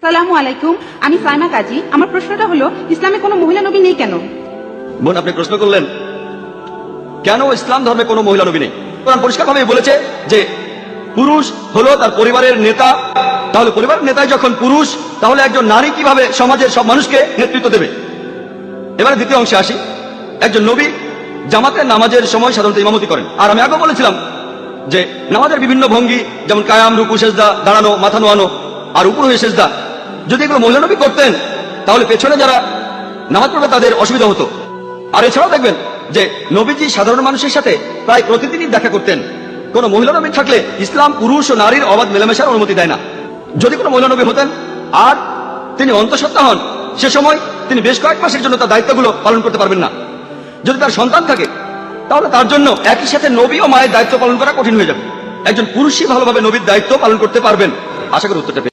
সালামু আলাইকুম, আমি সাইমা কাজী। আমার প্রশ্নটা হলো, ইসলামে কোনো মহিলা নবী নেই কেন? বোন, আপনি প্রশ্ন করলেন কেন ইসলাম ধর্মে কোনো মহিলা নবী নেই। কোরআন পরিষ্কারভাবে বলেছে যে পুরুষ হলো তার পরিবারের নেতা। তাহলে পরিবারের নেতাই যখন পুরুষ, তাহলে একজন নারী কিভাবে সমাজের সব মানুষকে নেতৃত্ব দেবে? এবারে দ্বিতীয় অংশে আসি। একজন নবী জামাতের নামাজের সময় সাধারণত ইমামতি করেন। আর আমি আগেও বলেছিলাম যে নামাজের বিভিন্ন ভঙ্গি, যেমন কায়াম, রুকু, সেজদা, দাঁড়ানো, মাথা নোয়ানো আর উপর হয়ে সেজদা, যদি এগুলো মহিলা নবী করতেন তাহলে পেছনে যারা নামাজ পড়বে তাদের অসুবিধা হতো। আর এছাড়াও দেখবেন যে নবীজি সাধারণ মানুষের সাথে প্রায় প্রতিদিনই দেখা করতেন। কোন মহিলা নবী থাকলে ইসলাম পুরুষ ও নারীর অবাধ মেলামেশার অনুমতি দেয় না। যদি কোনো মহিলা নবী হতেন আর তিনি অন্তঃসত্ত্বা হন, সে সময় তিনি বেশ কয়েক মাসের জন্য তার দায়িত্বগুলো পালন করতে পারবেন না। যদি তার সন্তান থাকে তাহলে তার জন্য একই সাথে নবী ও মায়ের দায়িত্ব পালন করা কঠিন হয়ে যাবে। একজন পুরুষই ভালোভাবে নবীর দায়িত্ব পালন করতে পারবেন। আশা করি উত্তরটা